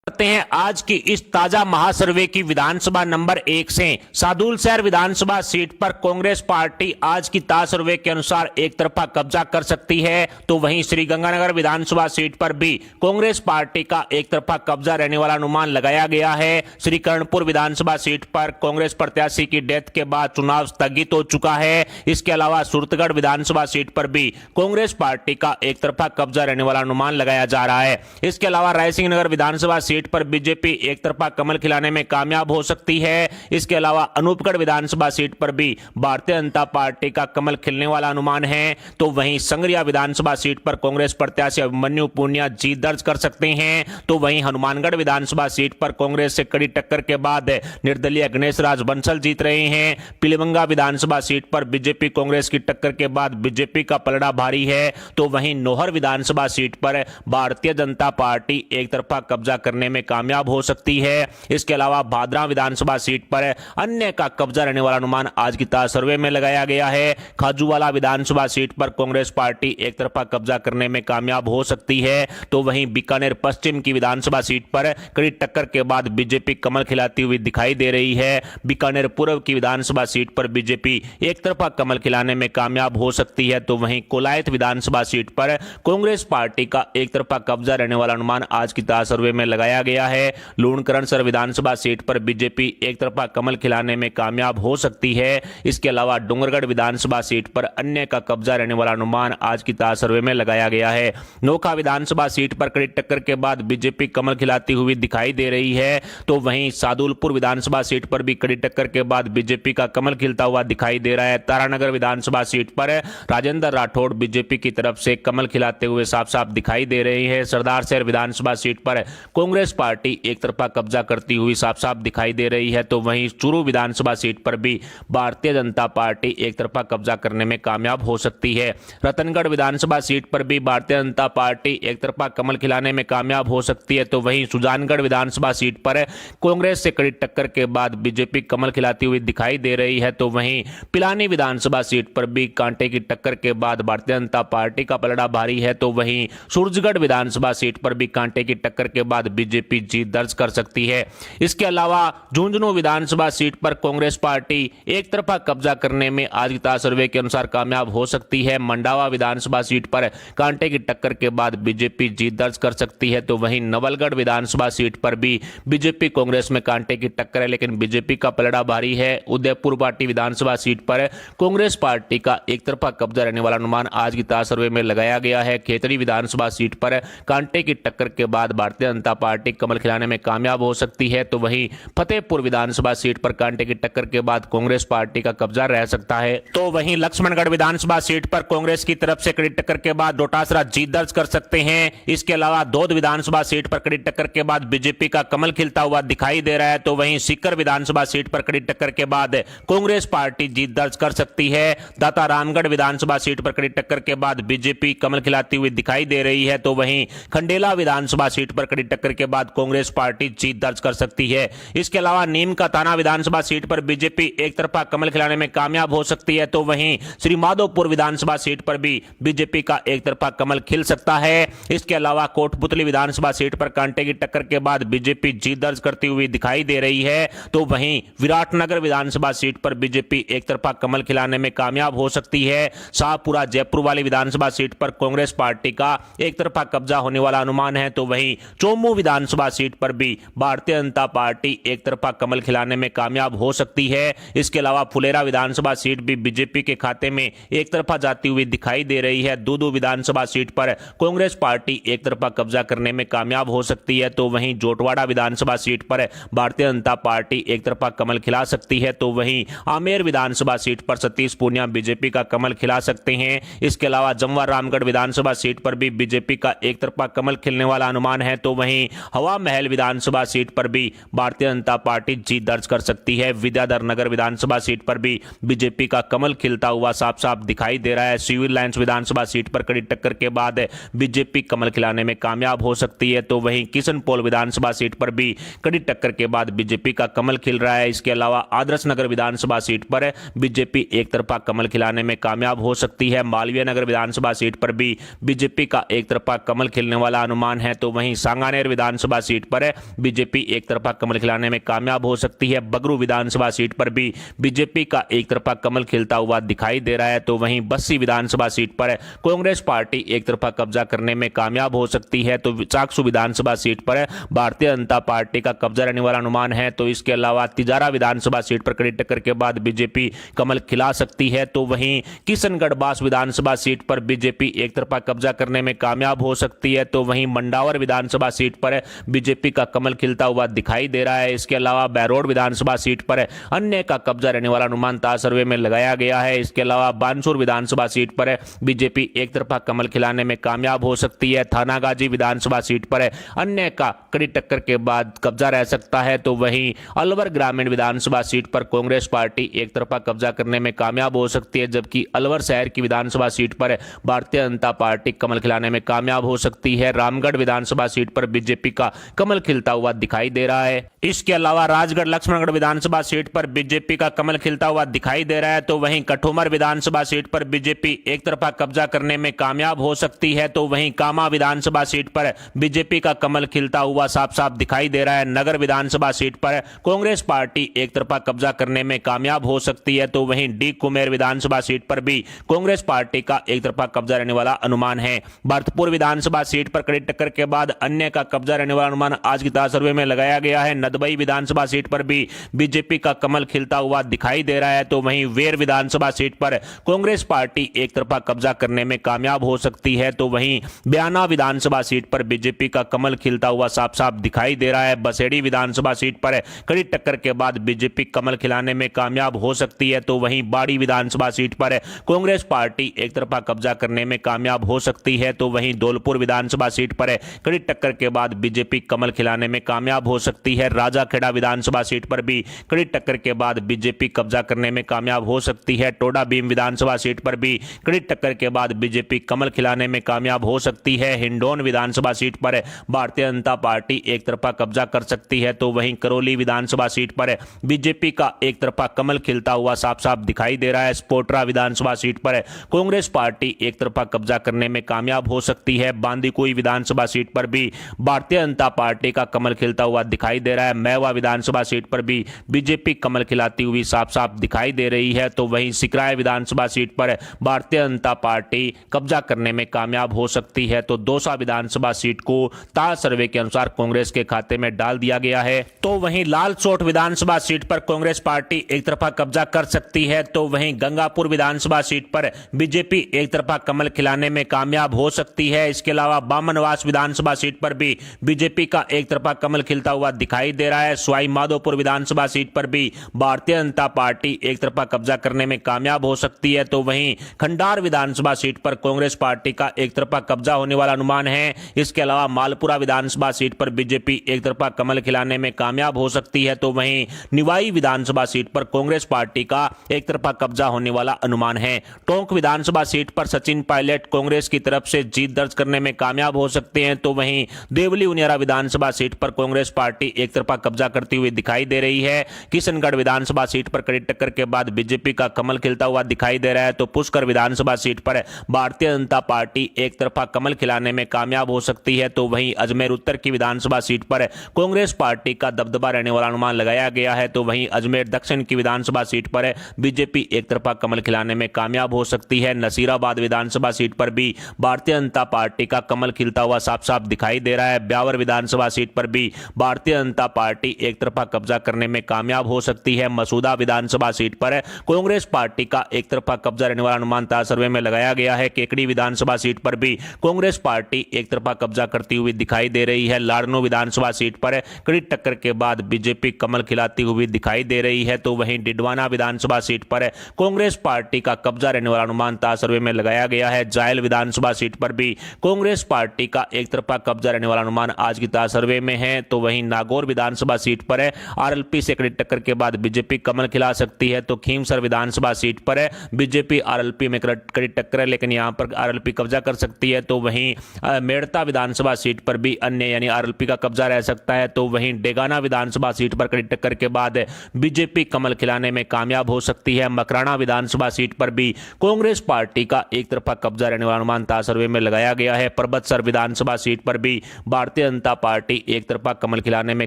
करते हैं आज की इस ताजा महासर्वे की विधानसभा नंबर 1 से सादुल शहर विधानसभा सीट पर कांग्रेस पार्टी आज की ताजा सर्वे के अनुसार एक तरफा कब्जा कर सकती है, तो वहीं श्रीगंगानगर विधानसभा सीट पर भी कांग्रेस पार्टी का एक तरफा कब्जा रहने वाला अनुमान लगाया गया है। श्री कर्णपुर विधानसभा सीट पर कांग्रेस प्रत्याशी की डेथ के बाद चुनाव स्थगित हो चुका है। इसके अलावा सुरतगढ़ विधानसभा सीट पर भी कांग्रेस पार्टी का एक तरफा कब्जा रहने वाला अनुमान लगाया जा रहा है। इसके अलावा रायसिंह नगर विधानसभा सीट पर बीजेपी एक तरफा कमल खिलाने में कामयाब हो सकती है। इसके अलावा अनूपगढ़ विधानसभा सीट पर भी भारतीय जनता पार्टी का कमल खिलने वाला अनुमान है, तो वहीं संगरिया विधानसभा सीट पर कांग्रेस प्रत्याशी अभिमन्यु पूनिया जीत दर्ज कर सकते हैं, तो वहीं हनुमानगढ़ विधानसभा सीट पर कांग्रेस से कड़ी टक्कर के बाद निर्दलीय गणेश राज बंसल जीत रहे हैं। पिलीभंगा विधानसभा सीट पर बीजेपी कांग्रेस की टक्कर के बाद बीजेपी का पलड़ा भारी है, तो वहीं नौहर विधानसभा सीट पर भारतीय जनता पार्टी एक तरफा कब्जा करने में कामयाब हो सकती है। इसके अलावा भादरा विधानसभा सीट पर अन्य का कब्जा रहने वाला अनुमान आज की ताजा सर्वे में लगाया गया है। खाजूवाला विधानसभा सीट पर कांग्रेस पार्टी एक तरफा कब्जा करने में कामयाब हो सकती है, तो वहीं बीकानेर पश्चिम की विधानसभा सीट पर कड़ी टक्कर के बाद बीजेपी कमल खिलाती हुई दिखाई दे रही है। बीकानेर पूर्व की विधानसभा सीट पर बीजेपी एक तरफा कमल खिलाने में कामयाब हो सकती है, तो वहीं कोलायत विधानसभा सीट पर कांग्रेस पार्टी का एक तरफा कब्जा रहने वाला अनुमान आज की ताजा सर्वे में लगाया गया है। लूणकरणसर विधानसभा सीट पर बीजेपी एक तरफा कमल खिलाने में कामयाब हो सकती है। इसके अलावा डोंगरगढ़ विधानसभा सीट पर अन्य का कब्जा रहने वाला अनुमान आज की ताजा सर्वे में लगाया गया है। नोखा विधानसभा सीट पर कड़ी टक्कर के बाद बीजेपी कमल खिलाती हुई दिखाई दे रही है, तो वहीं सादुलपुर विधानसभा सीट पर भी कड़ी टक्कर के बाद बीजेपी का कमल खिलता हुआ दिखाई दे रहा है। तारानगर विधानसभा सीट पर राजेंद्र राठौड़ बीजेपी की तरफ से कमल खिलाते हुए साफ साफ दिखाई दे रहे हैं। सरदार शहर विधानसभा सीट पर कांग्रेस पार्टी एक तरफा कब्जा करती हुई साफ साफ दिखाई दे रही है, तो वहीं चूरू विधानसभा सीट पर भी भारतीय जनता पार्टी एक तरफा कब्जा करने में कामयाब हो सकती है। रतनगढ़ विधानसभा सीट पर भी भारतीय जनता पार्टी एक तरफा कमल खिलाने में कामयाब हो सकती है, तो वहीं सुजानगढ़ विधानसभा सीट पर कांग्रेस से कड़ी टक्कर के बाद बीजेपी कमल खिलाती हुई दिखाई दे रही है, तो वहीं पिलानी विधानसभा सीट पर भी कांटे की टक्कर के बाद भारतीय जनता पार्टी का पलड़ा भारी है, तो वहीं सूरजगढ़ विधानसभा सीट पर भी कांटे की टक्कर के बाद बीजेपी जीत दर्ज कर सकती है। इसके अलावा झुंझुनू विधानसभा सीट पर कांग्रेस पार्टी एक तरफा कब्जा करने में आज की ताजा सर्वे के अनुसार कामयाब हो सकती है। मंडावा विधानसभा सीट पर कांटे की टक्कर के बाद बीजेपी जीत दर्ज कर सकती है, तो वहीं नवलगढ़ विधानसभा सीट पर भी बीजेपी कांग्रेस में कांटे की टक्कर है, लेकिन बीजेपी का पलड़ा भारी है। उदयपुर पार्टी विधानसभा सीट पर कांग्रेस पार्टी का एक तरफा कब्जा रहने वाला अनुमान आज की ताजा सर्वे में लगाया गया है। खेतड़ी विधानसभा सीट पर कांटे की टक्कर के बाद भारतीय जनता पार्टी कमल खिलाने में कामयाब हो सकती है, तो वहीं फतेहपुर विधानसभा सीट पर कांटे की टक्कर के बाद कांग्रेस पार्टी का कब्जा रह सकता है, तो वहीं लक्ष्मणगढ़ विधानसभा सीट पर कांग्रेस की तरफ से कड़ी टक्कर के बाद डोटासरा जीत दर्ज कर सकते हैं। इसके अलावा धौद विधानसभा सीट पर कड़ी टक्कर के बाद बीजेपी का कमल खिलता हुआ दिखाई दे रहा है, तो वहीं सीकर विधानसभा सीट पर कड़ी टक्कर के बाद कांग्रेस पार्टी जीत दर्ज कर सकती है। दाता रामगढ़ विधानसभा सीट पर कड़ी टक्कर के बाद बीजेपी कमल खिलाती हुई दिखाई दे रही है, तो वहीं खंडेला विधानसभा सीट पर कड़ी टक्कर के बाद कांग्रेस पार्टी जीत दर्ज कर सकती है। इसके अलावा नीम का थाना विधानसभा सीट पर बीजेपी एक तरफा कमल खिलाने में कामयाब हो सकती है, तो वहीं श्री माधोपुर विधानसभा सीट पर भी बीजेपी का एक तरफा कमल खिल सकता है। इसके अलावा कोटपुतली विधानसभा सीट पर कांटे की टक्कर के बाद बीजेपी जीत दर्ज करती हुई दिखाई दे रही है, तो वहीं विराटनगर विधानसभा सीट पर बीजेपी एक तरफा कमल खिलाने में कामयाब हो सकती है। शाहपुरा जयपुर वाली विधानसभा सीट पर कांग्रेस पार्टी का एक तरफा कब्जा होने वाला अनुमान है, तो वहीं चोमू विधानसभा सीट पर भी भारतीय जनता पार्टी एक तरफा कमल खिलाने खिलाने में कामयाब हो सकती है। इसके अलावा फुलेरा विधानसभा सीट भी बीजेपी के खाते में एक तरफा जाती हुई दिखाई दे रही है। दूदू विधानसभा सीट पर कांग्रेस पार्टी एक तरफा कब्जा करने में कामयाब हो सकती है, तो वहीं जोटवाड़ा विधानसभा सीट पर भारतीय जनता पार्टी एक तरफा कमल खिला सकती है, तो वहीं आमेर विधानसभा सीट पर सतीश पूनिया बीजेपी का कमल खिला सकते हैं। इसके अलावा जमवा रामगढ़ विधानसभा सीट पर भी बीजेपी का एक तरफा कमल खिलने वाला अनुमान है, तो वहीं हवा महल विधानसभा सीट पर भी भारतीय जनता पार्टी जीत दर्ज कर सकती है। विद्याधर नगर विधानसभा सीट पर भी बीजेपी का कमल खिलता हुआ साफ साफ दिखाई दे रहा है। सिविल लाइंस विधानसभा सीट पर कड़ी टक्कर के बाद बीजेपी कमल खिलाने में कामयाब हो सकती है, तो वहीं किशनपोल विधानसभा सीट पर भी कड़ी टक्कर के बाद बीजेपी का कमल खिल रहा है। इसके अलावा आदर्श नगर विधानसभा सीट पर बीजेपी एक तरफा कमल खिलाने में कामयाब हो सकती है। मालवीय नगर विधानसभा सीट पर भी बीजेपी का एक तरफा कमल खिलने वाला अनुमान है, तो वहीं सांगानेर विधानसभा सीट पर बीजेपी एक तरफा कमल खिलाने में कामयाब हो सकती है। बगरू विधानसभा सीट पर भी बीजेपी का एक तरफा कमल खिलता हुआ दिखाई दे रहा है, तो वहीं बस्सी विधानसभा सीट पर कांग्रेस पार्टी एक तरफा कब्जा करने में कामयाब हो सकती है, तो चाकसू विधानसभा सीट पर भारतीय जनता पार्टी का कब्जा रहने वाला अनुमान है। तो इसके अलावा तिजारा विधानसभा सीट पर कड़ी टक्कर के बाद बीजेपी कमल खिला सकती है, तो वहीं किशनगढ़ बास विधानसभा सीट पर बीजेपी एक तरफा कब्जा करने में कामयाब हो सकती है, तो वहीं मंडावर विधानसभा सीट पर बीजेपी का कमल खिलता हुआ दिखाई दे रहा है। इसके अलावा बैरोड विधानसभा सीट पर अन्य का कब्जा रहने वाला अनुमान ताज सर्वे में लगाया गया है। इसके अलावा बानसूर विधानसभा सीट पर बीजेपी एक तरफा कमल खिलाने में कामयाब हो सकती है। थानागाजी विधानसभा सीट पर अन्य का कड़ी टक्कर के बाद कब्जा रह सकता है, तो वहीं अलवर ग्रामीण विधानसभा सीट पर कांग्रेस पार्टी एक तरफा कब्जा करने में कामयाब हो सकती है, जबकि अलवर शहर की विधानसभा सीट पर भारतीय जनता पार्टी कमल खिलाने में कामयाब हो सकती है। रामगढ़ विधानसभा सीट पर बीजेपी का कमल खिलता हुआ दिखाई दे रहा है। इसके अलावा राजगढ़ लक्ष्मणगढ़ विधानसभा सीट पर बीजेपी का कमल खिलता हुआ दिखाई दे रहा है, तो वहीं कठुमर विधानसभा सीट पर बीजेपी एक तरफा कब्जा करने में कामयाब हो सकती है, तो वहीं कामा विधानसभा सीट पर बीजेपी का कमल खिलता हुआ साफ साफ दिखाई दे रहा है। नगर विधानसभा सीट पर कांग्रेस पार्टी एक तरफा कब्जा करने में कामयाब हो सकती है, तो वहीं डी कुमेर विधानसभा सीट पर भी कांग्रेस पार्टी का एक तरफा कब्जा रहने वाला अनुमान है। भरतपुर विधानसभा सीट पर कड़ी टक्कर के बाद अन्य का कब्जा रहने वाला अनुमान आज की ताज सर्वे में लगाया गया है। नदबई विधानसभा सीट पर भी बीजेपी का कमल खिलता हुआ दिखाई दे रहा है, तो वहीं वेर विधानसभा सीट पर कांग्रेस पार्टी एक तरफा कब्जा करने में कामयाब हो सकती है, तो वहीं बयाना विधानसभा सीट पर बीजेपी का कमल खिलता हुआ साफ साफ दिखाई दे रहा है। बसेड़ी विधानसभा सीट पर कड़ी टक्कर के बाद बीजेपी कमल खिलाने में कामयाब हो सकती है, तो वहीं बाड़ी विधानसभा सीट पर कांग्रेस पार्टी एक तरफा कब्जा करने में कामयाब हो सकती है, तो वहीं धौलपुर विधानसभा सीट पर कड़ी टक्कर के बाद बीजेपी कमल खिलाने में कामयाब हो सकती है। राजाखेड़ा विधानसभा सीट पर भी कड़ी टक्कर के बाद बीजेपी कब्जा करने में कामयाब हो सकती है। टोडा भीम विधानसभा सीट पर भी कड़ी टक्कर के बाद बीजेपी कमल खिलाने में कामयाब हो सकती है। हिंडौन विधानसभा सीट पर भारतीय जनता पार्टी एक तरफा कब्जा कर सकती है, तो वहीं करौली विधानसभा सीट पर बीजेपी का एक तरफा कमल खिलता हुआ साफ साफ दिखाई दे रहा है। स्पोट्रा विधानसभा सीट पर कांग्रेस पार्टी एक तरफा कब्जा करने में कामयाब हो सकती है। बांदीकुई विधानसभा सीट पर भी भारतीय जनता पार्टी का कमल खिलता हुआ दिखाई दे रहा है। मैवा विधानसभा सीट पर भी बीजेपी कमल खिलाती हुई साफ साफ दिखाई दे रही है, तो वहीं सिकराय विधानसभा सीट पर भारतीय जनता पार्टी कब्जा करने में कामयाब हो सकती है। तो दौसा विधानसभा सीट को ताज सर्वे के अनुसार कांग्रेस के खाते में डाल दिया गया है। तो वहीं लालसोट विधानसभा सीट पर कांग्रेस पार्टी एक तरफा कब्जा कर सकती है, तो वहीं गंगापुर विधानसभा सीट पर बीजेपी एक तरफा कमल खिलाने में कामयाब हो सकती है। इसके अलावा बामनवास विधानसभा सीट पर भी बीजेपी का एक तरफा कमल खिलता हुआ दिखाई दे रहा है। सवाई माधोपुर विधानसभा सीट पर भी भारतीय जनता पार्टी एक तरफा कब्जा करने में कामयाब हो सकती है, तो वहीं खंडार विधानसभा सीट पर कांग्रेस पार्टी का एक तरफा कब्जा होने वाला अनुमान है। इसके अलावा मालपुरा विधानसभा सीट पर बीजेपी एक तरफा कमल खिलाने में कामयाब हो सकती है, तो वहीं निवाई विधानसभा सीट पर कांग्रेस पार्टी का एक तरफा कब्जा होने वाला अनुमान है। टोंक विधानसभा सीट पर सचिन पायलट कांग्रेस की तरफ से जीत दर्ज करने में कामयाब हो सकते हैं, तो वहीं देवली उनियारा विधानसभा सीट पर कांग्रेस पार्टी एक तरफा कब्जा करती हुई दिखाई दे रही है। किशनगढ़ विधानसभा सीट पर कड़ी टक्कर के बाद बीजेपी का कमल खिलता हुआ दिखाई दे रहा है, तो पुष्कर विधानसभा सीट पर भारतीय जनता पार्टी एक तरफा कमल खिलाने में कामयाब हो सकती है, तो वहीं अजमेर उत्तर की विधानसभा सीट पर कांग्रेस पार्टी का दबदबा रहने वाला अनुमान लगाया गया है, तो वहीं अजमेर दक्षिण की विधानसभा सीट पर बीजेपी एक तरफा कमल खिलाने में कामयाब हो सकती है। नसीराबाद विधानसभा सीट पर भी भारतीय जनता पार्टी का कमल खिलता हुआ साफ साफ दिखाई दे रहा है। ब्यावर विधानसभा सीट पर भी भारतीय जनता पार्टी एक तरफा कब्जा कब्जा करने में कामयाब हो सकती है। मसूदा विधानसभा सीट पर कांग्रेस पार्टी का एक तरफा कब्जा रहने वाला अनुमान ताजा सर्वे में लगाया गया है। केकड़ी विधानसभा सीट पर भी कांग्रेस पार्टी एक तरफा कब्जा करती हुई दिखाई दे रही है। लाड़नू विधानसभा सीट पर कड़ी टक्कर के बाद बीजेपी कमल खिलाती हुई दिखाई दे रही है। तो वहीं डिडवाना विधानसभा सीट पर कांग्रेस पार्टी का कब्जा रहने वाला अनुमान ताजा सर्वे में लगाया गया है। जायल विधानसभा सीट पर भी कांग्रेस पार्टी का एक तरफा कब्जा रहने वाला अनुमान आज की ताजा सर्वे में है। तो वहीं नागौर विधानसभा सीट पर आरएलपी से कड़ी टक्कर के बाद बीजेपी कमल खिला सकती है। तो खीमसर विधानसभा सीट पर बीजेपी आरएलपी में कड़ी टक्कर है, लेकिन यहां पर आरएलपी कब्जा कर सकती है। तो वहीं मेड़ता विधानसभा सीट पर भी अन्य यानी आरएलपी का कब्जा रह सकता है। तो वहीं डेगाना विधानसभा सीट पर कड़ी टक्कर के बाद बीजेपी कमल खिलाने में कामयाब हो सकती है। मकराना विधानसभा सीट पर भी कांग्रेस पार्टी का एक तरफा कब्जा रहने वाला अनुमान ताजा सर्वे में लगाया गया है। परबतसर विधानसभा सीट पर भी भारतीय जनता पार्टी एक तरफा कमल खिलाने में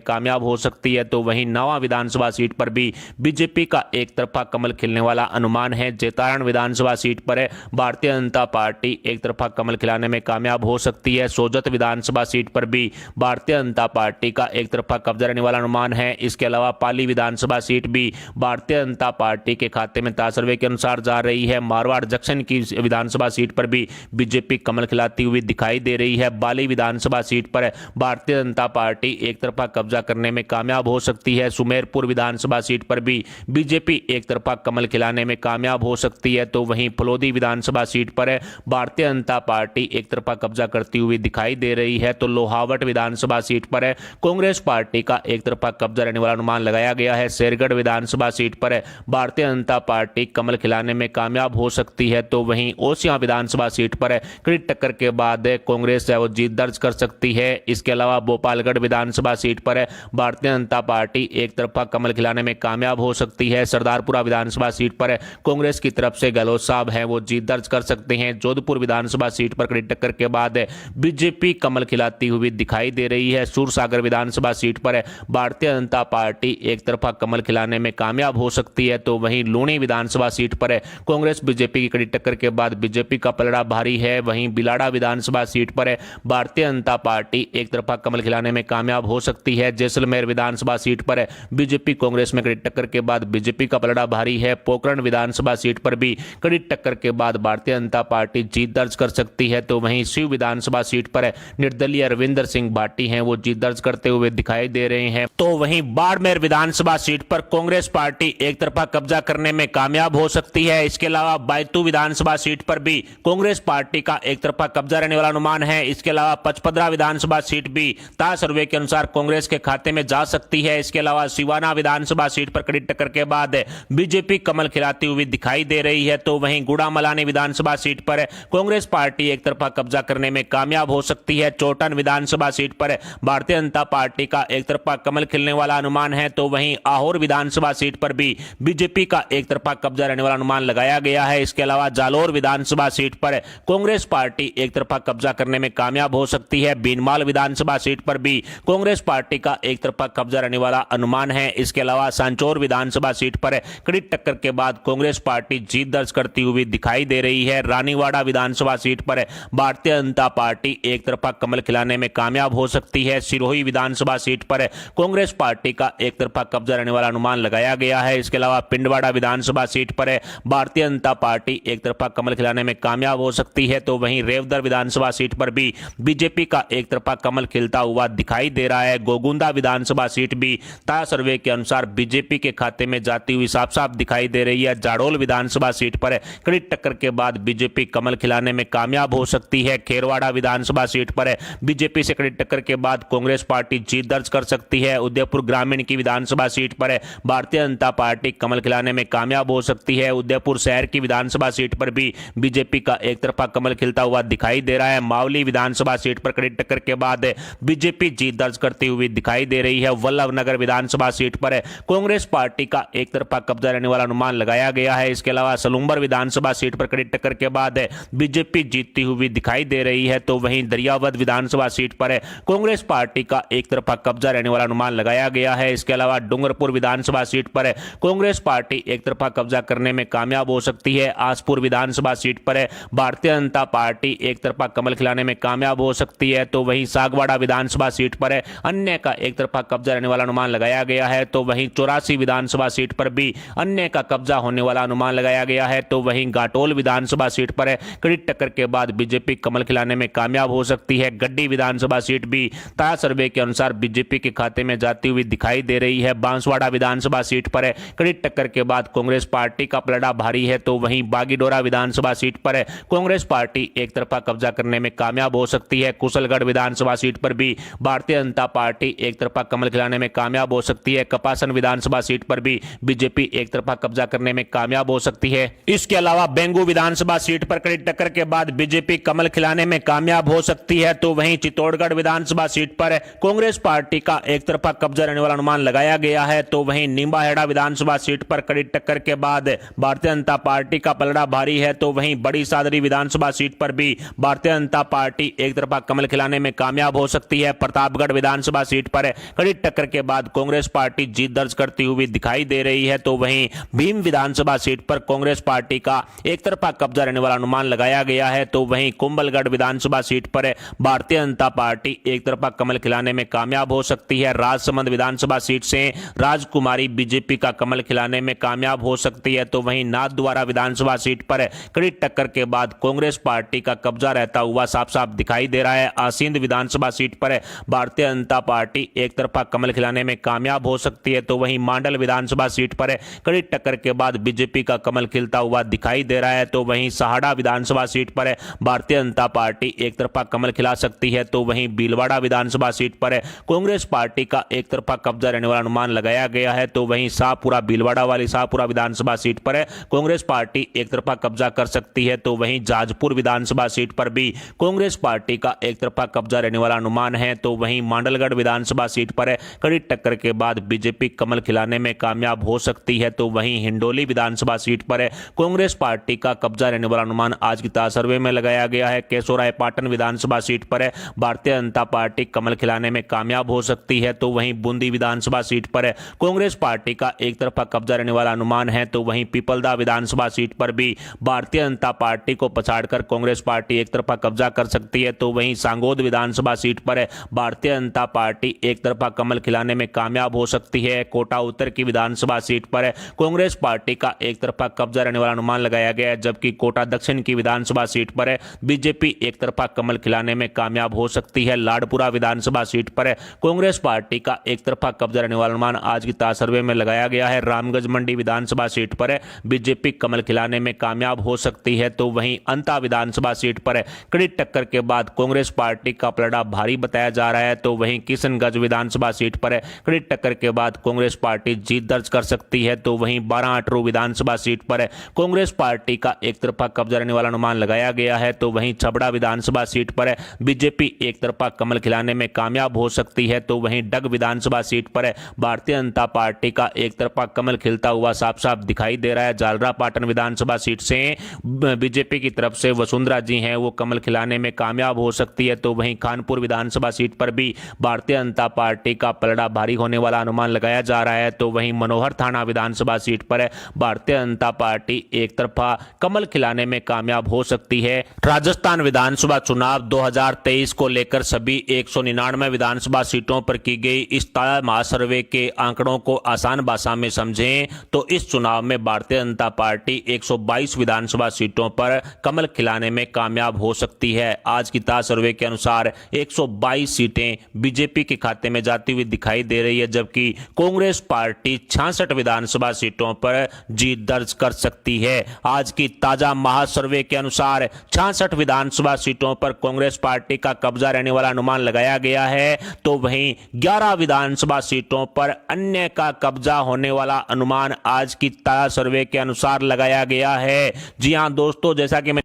कामयाब हो सकती है। तो वहीं नवा विधानसभा सीट पर भी बीजेपी का एक तरफा कमल खिलने वाला अनुमान है। जेतारण विधानसभा सीट पर भारतीय जनता पार्टी एक तरफा कमल खिलाने में कामयाब हो सकती है। सोजत विधानसभा सीट पर भी भारतीय जनता पार्टी का एक तरफा कब्जा रहने वाला अनुमान है। इसके अलावा पाली विधानसभा सीट भी भारतीय जनता पार्टी के खाते में ताजा सर्वे के अनुसार जा रही है। मारवाड़ जंक्शन की विधानसभा सीट पर भी बीजेपी कमल खिलाती हुई दिखाई दे रही है। बाली विधानसभा सीट पर भारतीय जनता पार्टी एक तरफा कब्जा करने में कामयाब हो सकती है। सुमेरपुर विधानसभा सीट पर भी बीजेपी एक तरफा कमल खिलाने में कामयाब हो सकती है। तो वहीं फलोदी विधानसभा सीट पर भारतीय जनता पार्टी एक तरफा कब्जा करती हुई दिखाई दे रही है। तो लोहावट विधानसभा सीट पर कांग्रेस पार्टी का एक तरफा कब्जा रहने वाला अनुमान लगाया गया है। शेरगढ़ विधानसभा सीट पर भारतीय जनता पार्टी कमल खिलाने में कामयाब हो सकती है। तो वहीं ओसियां विधानसभा सीट पर कड़ी टक्कर के बाद कांग्रेस है वो जीत दर्ज कर सकती है। इसके अलावा भोपालगढ़ विधानसभा सीट पर भारतीय जनता पार्टी एक तरफा कमल खिलाने में कामयाब हो सकती है। सरदारपुरा विधानसभा सीट पर कांग्रेस की तरफ से गहलोत साहब हैं वो जीत दर्ज कर सकते हैं। जोधपुर विधानसभा सीट पर कड़ी टक्कर के बाद बीजेपी कमल खिलाती हुई दिखाई दे रही है। सूरसागर विधानसभा सीट पर भारतीय जनता पार्टी एक तरफा कमल खिलाने में कामयाब हो सकती है। तो वहीं लूणी विधानसभा सीट पर कांग्रेस बीजेपी की कड़ी टक्कर के बाद बीजेपी का पलड़ा भारी है। वहीं बिलाड़ा विधानसभा सीट पर भारतीय जनता पार्टी एक तरफा कमल खिलाने में कामयाब हो सकती है। जैसलमेर विधानसभा सीट पर बीजेपी कांग्रेस में कड़ी टक्कर के बाद बीजेपी का पलड़ा भारी है। पोखरण विधानसभा सीट पर भी कड़ी टक्कर के बाद भारतीय जनता पार्टी जीत दर्ज कर सकती है। तो वहीं शिव विधानसभा सीट पर निर्दलीय रविंदर सिंह भाटी हैं वो जीत दर्ज करते हुए दिखाई दे रहे हैं। तो वहीं बाड़मेर विधानसभा सीट पर कांग्रेस पार्टी एक तरफा कब्जा करने में कामयाब हो सकती है। इसके अलावा बैतू विधानसभा सीट पर भी कांग्रेस पार्टी का एक तरफा कब्जा रहने वाला अनुमान है। इसके अलावा पचपदरा विधानसभा सीट भी ताजा सर्वे के अनुसार कांग्रेस के खाते में जा सकती है। इसके अलावा सिवाना विधानसभा सीट पर कड़ी टक्कर के बाद बीजेपी कमल खिलाती हुई दिखाई दे रही है। तो वहीं गुड़ामलानी विधानसभा सीट पर कांग्रेस पार्टी एक तरफा कब्जा करने में कामयाब हो सकती है। चोटन विधानसभा सीट पर भारतीय जनता पार्टी का एक तरफा कमल खिलने वाला अनुमान है। तो वहीं आहोर विधानसभा सीट पर भी बीजेपी का एक तरफा कब्जा रहने वाला अनुमान लगाया गया है। इसके अलावा जालोर विधानसभा सीट पर कांग्रेस पार्टी एक तरफा कब्जा करने में कामयाब हो सकती है। बीनमाल विधानसभा सीट पर भी कांग्रेस पार्टी का एक तरफा कब्जा रहने वाला अनुमान है। इसके अलावा सांचौर विधानसभा सीट पर कड़ी टक्कर के बाद कांग्रेस पार्टी जीत दर्ज करती हुई दिखाई दे रही है। रानीवाड़ा विधानसभा सीट पर भारतीय जनता पार्टी एक तरफा कमल खिलाने में कामयाब हो सकती है। सिरोही विधानसभा सीट पर कांग्रेस पार्टी का एक तरफा कब्जा रहने वाला अनुमान लगाया गया है। इसके अलावा पिंडवाड़ा विधानसभा सीट पर भारतीय जनता पार्टी एक तरफा कमल खिलाने में कामयाब हो सकती है। तो वहीं रेवदर विधानसभा सीट पर भी बीजेपी का एक तरफा कमल खिलता हुआ दिखाई दे रहा है। गोगुंदा विधानसभा सीट भी ताजा सर्वे के अनुसार बीजेपी के खाते में जाती हुई साफ साफ दिखाई दे रही है। जाडोल विधानसभा सीट पर कड़ी टक्कर के बाद बीजेपी कमल खिलाने में कामयाब हो सकती है। खेरवाड़ा विधानसभा सीट पर बीजेपी से कड़ी टक्कर के बाद कांग्रेस पार्टी जीत दर्ज कर सकती है। उदयपुर ग्रामीण की विधानसभा सीट पर भारतीय जनता पार्टी कमल खिलाने में कामयाब हो सकती है। उदयपुर शहर की विधानसभा सीट पर भी बीजेपी का एक तरफा कमल खिलता हुआ दिखाई दे रहा है। मावली विधानसभा सीट पर कड़ी टक्कर के बाद बीजेपी जीत दर्ज करती हुई दिखाई दे रही है। वल्लभनगर विधानसभा सीट पर कांग्रेस पार्टी का एक तरफा कब्जा रहने वाला अनुमान लगाया गया है। इसके अलावा सलूंबर विधानसभा सीट पर कड़ी टक्कर के बाद बीजेपी जीतती हुई दिखाई दे रही है। तो वहीं दरियावद विधानसभा सीट पर कांग्रेस पार्टी का एक तरफा कब्जा रहने वाला अनुमान लगाया गया है। इसके अलावा डूंगरपुर विधानसभा सीट पर कांग्रेस पार्टी एक तरफा कब्जा करने में कामयाब हो सकती है। आसपुर विधानसभा सीट पर भारतीय जनता पार्टी एक तरफा कमल खिलाने में कामयाब हो सकती है। तो वहीं सागवाड़ा विधानसभा सीट पर अन्य का एक तरफा कब्जा रहने वाला अनुमान लगाया गया है, तो वहीं 84 विधानसभा सीट पर भी अन्य का कब्जा होने वाला अनुमान लगाया गया है। तो वहीं घाटोल विधानसभा सीट पर कड़ी टक्कर के बाद बीजेपी कमल खिलाने में कामयाब हो सकती है। गड्डी विधानसभा सीट भी ताजा सर्वे के अनुसार बीजेपी के खाते में जाती हुई दिखाई दे रही है। बांसवाड़ा विधानसभा सीट पर कड़ी टक्कर के बाद कांग्रेस पार्टी का पलड़ा भारी है। तो वहीं बागीडोरा विधानसभा सीट पर कांग्रेस पार्टी एक तरफा कब्जा करने में कामयाब हो सकती है। कुशलगढ़ विधानसभा सीट पर भी भारतीय जनता पार्टी एक तरफा कमल खिलाने में कामयाब हो सकती है। कपासन विधानसभा सीट पर भी बीजेपी एक तरफा कब्जा करने में कामयाब हो सकती है। इसके अलावा बेंगू विधानसभा सीट पर कड़ी टक्कर के बाद बीजेपी कमल खिलाने में कामयाब हो सकती है। तो वहीं चित्तौड़गढ़ विधानसभा सीट पर कांग्रेस पार्टी का एक तरफा कब्जा रहने वाला अनुमान लगाया गया है। तो वहीं निम्बाहेड़ा विधानसभा सीट पर कड़ी टक्कर के बाद भारतीय जनता पार्टी का पलड़ा भारी है। तो वहीं बड़ी सादरी विधानसभा सीट पर भी भारतीय जनता पार्टी एक तरफा कमल खिलाने में कामयाब हो सकती है। प्रतापगढ़ विधानसभा सीट पर कड़ी टक्कर के बाद कांग्रेस पार्टी जीत दर्ज करती हुई दिखाई दे रही है। तो वहीं भीम विधानसभा सीट पर कांग्रेस पार्टी का एक तरफा कब्जा रहने वाला अनुमान लगाया गया है। तो वहीं कुंभलगढ़ विधानसभा सीट पर भारतीय जनता पार्टी एक तरफा कमल खिलाने में कामयाब हो सकती है। राजसमंद विधानसभा सीट से राजकुमारी बीजेपी का कमल खिलाने में कामयाब हो सकती है। तो वहीं नाथद्वारा विधानसभा सीट पर कड़ी टक्कर के बाद कांग्रेस पार्टी का कब्जा रहता हुआ साफ साफ दिखाई दे रहा है। आसींद विधानसभा सीट पर भारतीय जनता पार्टी एक तरफा कमल खिलाने में कामयाब हो सकती है। तो वहीं मांडल विधानसभा सीट पर कड़ी टक्कर के बाद बीजेपी का कमल खिलता हुआ दिखाई दे रहा है। तो वहीं सहाड़ा विधानसभा सीट पर भारतीय जनता पार्टी एक तरफा कमल खिला सकती है। तो वहीं भीलवाड़ा विधानसभा सीट पर कांग्रेस पार्टी का एक तरफा कब्जा रहने वाला अनुमान लगाया गया है। तो वहीं शाहपुरा भीलवाड़ा वाली शाहपुरा विधानसभा सीट पर कांग्रेस पार्टी एक तरफा कब्जा कर सकती है। तो वहीं जाजपुर विधानसभा सीट पर भी कांग्रेस पार्टी का एक तरफा कब्जा रहने वाला अनुमान है। तो वहीं मांडलगढ़ विधानसभा सीट पर कड़ी टक्कर के बाद बीजेपी कमल खिलाने में कामयाब हो सकती है। तो वहीं हिंडोली विधानसभा सीट पर कांग्रेस पार्टी का कब्जा रहने वाला अनुमान आज की ताजा सर्वे में लगाया गया है। केशोरायपाटन विधानसभा सीट पर भारतीय जनता पार्टी कमल खिलाने में कामयाब हो सकती है। तो वहीं बूंदी विधानसभा सीट पर कांग्रेस पार्टी का एक तरफा कब्जा रहने वाला अनुमान है। तो वहीं पिपलदा विधानसभा सीट पर भी भारतीय जनता पार्टी को पछाड़कर कांग्रेस पार्टी एक तरफा कब्जा कर सकती है। तो वहीं सांगोद विधानसभा सीट पर भारतीय जनता पार्टी एक तरफा कमल खिलाने में कामयाब हो सकती है। कोटा उत्तर की विधानसभा सीट पर कांग्रेस पार्टी का एक तरफा कब्जा रहने वाला अनुमान लगाया गया है। जबकि कोटा दक्षिण की विधानसभा सीट पर बीजेपी एक तरफा कमल खिलाने में कामयाब हो सकती है। लाडपुरा विधानसभा सीट पर कांग्रेस पार्टी का एक तरफा कब्जा रहने वाला अनुमान आज की ताजा सर्वे में लगाया गया है। रामगंज मंडी विधानसभा सीट पर बीजेपी कमल खिलाने में कामयाब हो सकती है। तो वहीं अंता विधानसभा सीट पर कड़ी टक्कर के बाद कांग्रेस पार्टी का पलड़ा भारी बताया जा रहा है। तो वहीं किशनगंज विधानसभा सीट पर कड़ी टक्कर के बाद कांग्रेस पार्टी जीत दर्ज कर सकती है। तो वहीं 12 विधानसभा सीट पर कांग्रेस पार्टी का एक तरफा कब्जा रहने वाला अनुमान लगाया गया है। तो वहीं छबड़ा विधानसभा सीट पर बीजेपी एक तरफा कमल खिलाने में कामयाब हो सकती है। तो वहीं डग विधानसभा सीट पर भारतीय जनता पार्टी का एक तरफा कमल खिलता हुआ साफ साफ दिखाई दे रहा है। जालरापाटन विधानसभा सीट से बीजेपी की तरफ से वसुंधरा जी हैं, वो कमल खिलाने में कामयाब हो सकती है। तो वहीं खानपुर विधानसभा सीट पर भी भारतीय जनता पार्टी का पलड़ा भारी होने वाला अनुमान लगाया जा रहा है। तो वहीं मनोहर थाना विधानसभा सीट पर भारतीय जनता पार्टी एक तरफा कमल खिलाने में कामयाब हो सकती है। राजस्थान विधानसभा चुनाव 2023 को लेकर सभी 199 विधानसभा सीटों पर की गई इस ताजा महासर्वे के आंकड़ों को आसान भाषा में समझें तो इस चुनाव में भारतीय जनता पार्टी 122 विधानसभा सीटों पर कमल खिलाने में कामयाब हो सकती है। आज की ताजा सर्वे के अनुसार 122 सीटें बीजेपी के खाते में जाती हुई दिखाई दे रही है, जबकि कांग्रेस पार्टी 66 विधानसभा सीटों पर जीत दर्ज कर सकती है। आज की ताजा महासर्वे के अनुसार 66 विधानसभा सीटों पर कांग्रेस पार्टी का कब्जा रहने वाला अनुमान लगाया गया है। तो वहीं 11 विधानसभा सीटों पर अन्य का कब्जा होने वाला अनुमान आज की ताजा सर्वे के अनुसार लगाया गया है। जी हां दोस्तों, जैसा कि मैं